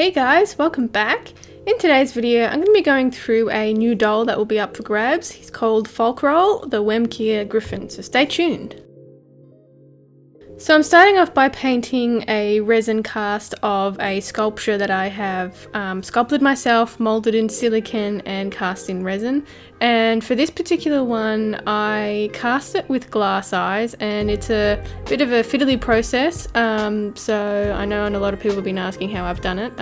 Hey guys, welcome back. In today's video, I'm going to be going through a new doll that will be up for grabs. He's called Faulkroal, the Wemkeer Griffin, so stay tuned. So I'm starting off by painting a resin cast of a sculpture that I have sculpted myself, molded in silicone and cast in resin. And for this particular one, I cast it with glass eyes, and it's a bit of a fiddly process. So I know a lot of people have been asking how I've done it.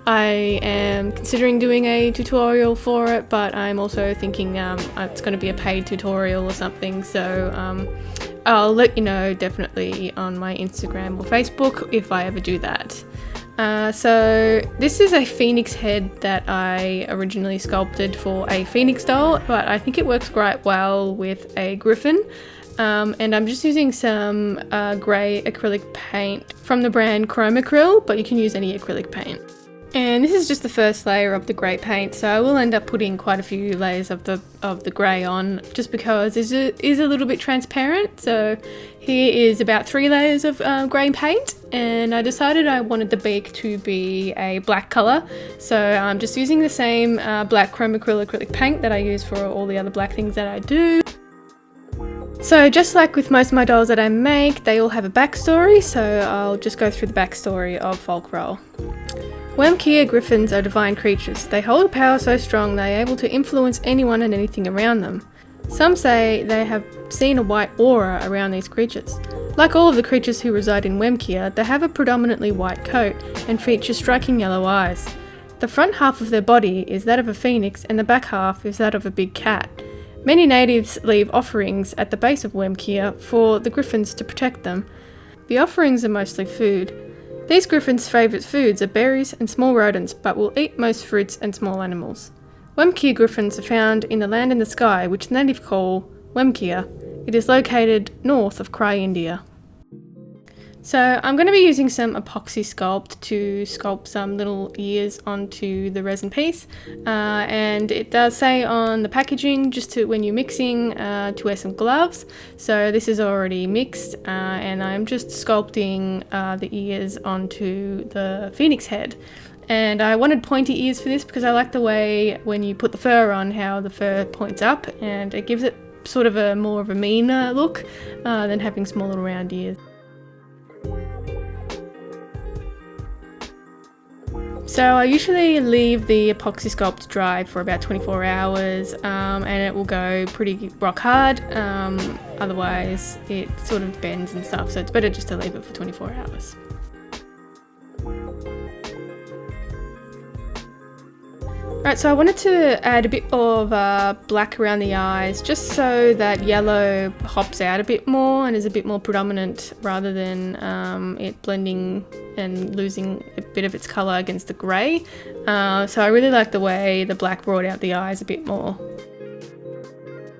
I am considering doing a tutorial for it, but I'm also thinking it's going to be a paid tutorial or something, so I'll let you know definitely on my Instagram or Facebook if I ever do that. So this is a phoenix head that I originally sculpted for a phoenix doll, but I think it works quite well with a griffin. And I'm just using some grey acrylic paint from the brand Acrylic, but you can use any acrylic paint. And this is just the first layer of the grey paint, so I will end up putting quite a few layers of the grey on, just because it is a little bit transparent. So here is about 3 layers of grey paint, and I decided I wanted the beak to be a black colour, so I'm just using the same black acrylic paint that I use for all the other black things that I do. So just like with most of my dolls that I make, they all have a backstory, so I'll just go through the backstory of Faulkroal. Wemkeer griffins are divine creatures. They hold a power so strong they are able to influence anyone and anything around them. Some say they have seen a white aura around these creatures. Like all of the creatures who reside in Wemkeer, they have a predominantly white coat and feature striking yellow eyes. The front half of their body is that of a phoenix and the back half is that of a big cat. Many natives leave offerings at the base of Wemkeer for the griffins to protect them. The offerings are mostly food. These griffins' favourite foods are berries and small rodents, but will eat most fruits and small animals. Wemkeer griffins are found in the land in the sky, which the native call Wemkeer. It is located north of Krai, India. So I'm going to be using some epoxy sculpt to sculpt some little ears onto the resin piece, and it does say on the packaging just to, when you're mixing, to wear some gloves. So this is already mixed, and I'm just sculpting the ears onto the phoenix head. And I wanted pointy ears for this because I like the way when you put the fur on, how the fur points up, and it gives it sort of a more of a meaner look than having small little round ears. So I usually leave the epoxy sculpt dry for about 24 hours and it will go pretty rock hard, otherwise it sort of bends and stuff, so it's better just to leave it for 24 hours. Right, so I wanted to add a bit of black around the eyes, just so that yellow hops out a bit more and is a bit more predominant, rather than it blending and losing a bit of its colour against the grey. So I really like the way the black brought out the eyes a bit more.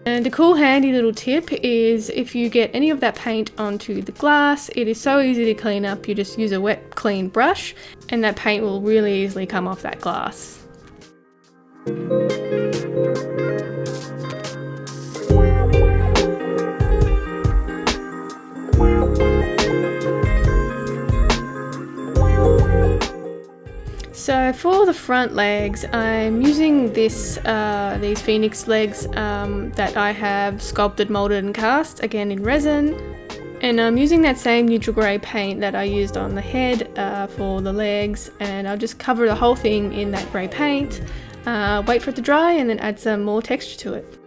And a cool handy little tip is, if you get any of that paint onto the glass, it is so easy to clean up. You just use a wet, clean brush and that paint will really easily come off that glass. So for the front legs, I'm using these phoenix legs that I have sculpted, molded and cast, again in resin. And I'm using that same neutral grey paint that I used on the head for the legs, and I'll just cover the whole thing in that grey paint, wait for it to dry and then add some more texture to it.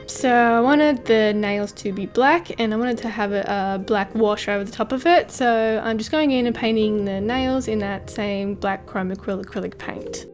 So I wanted the nails to be black, and I wanted to have a black wash over the top of it, so I'm just going in and painting the nails in that same black acrylic paint.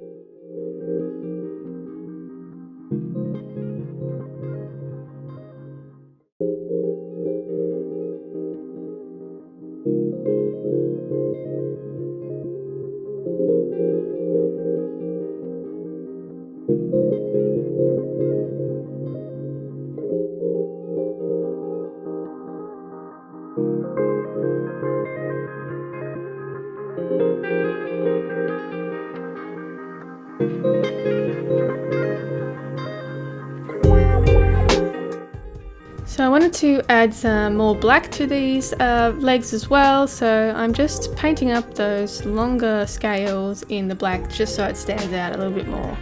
So I wanted to add some more black to these legs as well, so I'm just painting up those longer scales in the black just so it stands out a little bit more.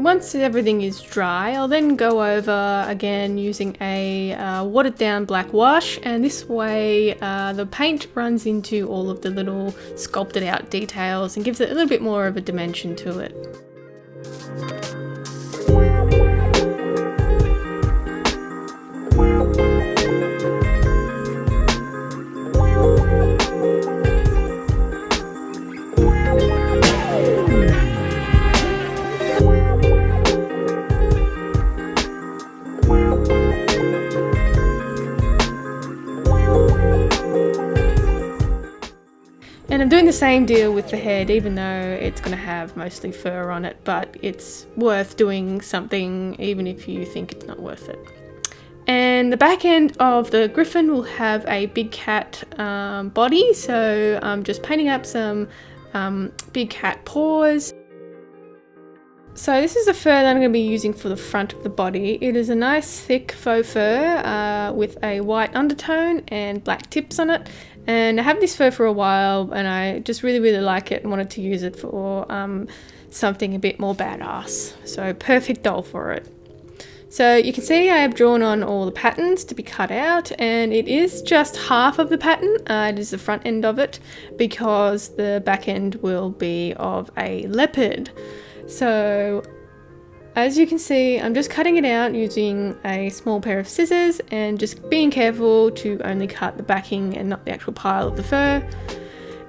Once everything is dry, I'll then go over again using a watered down black wash, and this way the paint runs into all of the little sculpted out details and gives it a little bit more of a dimension to it. And I'm doing the same deal with the head, even though it's going to have mostly fur on it, but it's worth doing something even if you think it's not worth it. And the back end of the Griffin will have a big cat body, so I'm just painting up some big cat paws. So this is the fur that I'm going to be using for the front of the body. It is a nice thick faux fur with a white undertone and black tips on it. And I have this fur for a while and I just really like it and wanted to use it for something a bit more badass. So perfect doll for it. So you can see I have drawn on all the patterns to be cut out, and it is just half of the pattern. It is the front end of it because the back end will be of a leopard. So as you can see, I'm just cutting it out using a small pair of scissors and just being careful to only cut the backing and not the actual pile of the fur.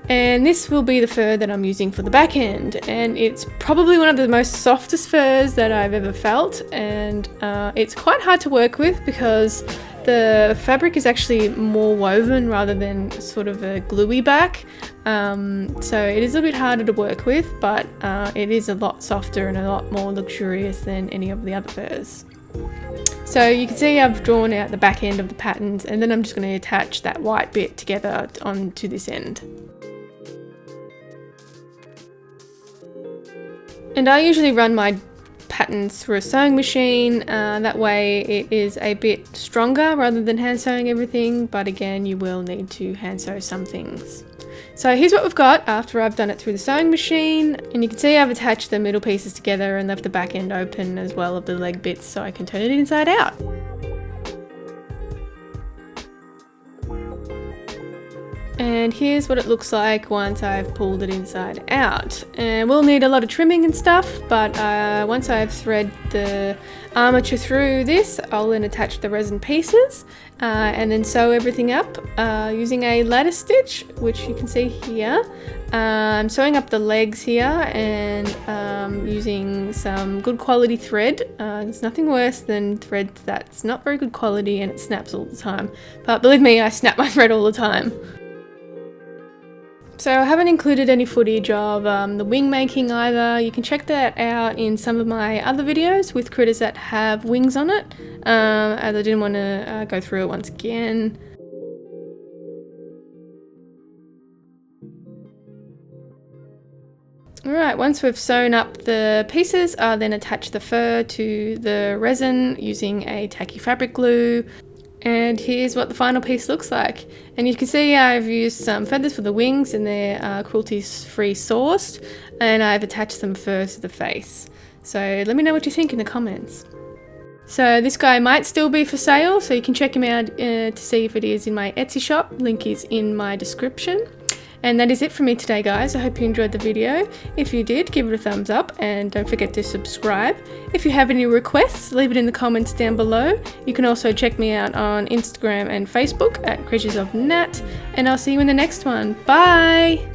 And this will be the fur that I'm using for the back end, and it's probably one of the most softest furs that I've ever felt, and it's quite hard to work with because the fabric is actually more woven rather than sort of a gluey back, so it is a bit harder to work with, but it is a lot softer and a lot more luxurious than any of the other furs. So you can see I've drawn out the back end of the patterns, and then I'm just going to attach that white bit together onto this end. And I usually run my patterns through a sewing machine, that way it is a bit stronger rather than hand sewing everything, but again you will need to hand sew some things. So here's what we've got after I've done it through the sewing machine, and you can see I've attached the middle pieces together and left the back end open as well of the leg bits so I can turn it inside out. And here's what it looks like once I've pulled it inside out. And we'll need a lot of trimming and stuff, but once I've threaded the armature through this, I'll then attach the resin pieces and then sew everything up using a lattice stitch, which you can see here. I'm sewing up the legs here and using some good quality thread. There's nothing worse than thread that's not very good quality and it snaps all the time. But believe me, I snap my thread all the time. So I haven't included any footage of the wing making either. You can check that out in some of my other videos with critters that have wings on it, as I didn't want to go through it once again. Alright, once we've sewn up the pieces, I'll then attach the fur to the resin using a tacky fabric glue. And here's what the final piece looks like. And you can see I've used some feathers for the wings and they're cruelty-free sourced, and I've attached some fur to the face. So let me know what you think in the comments. So this guy might still be for sale, so you can check him out to see if it is in my Etsy shop. Link is in my description. And that is it for me today, guys. I hope you enjoyed the video. If you did, give it a thumbs up and don't forget to subscribe. If you have any requests, leave it in the comments down below. You can also check me out on Instagram and Facebook at Creatures of Nat, and I'll see you in the next one. Bye!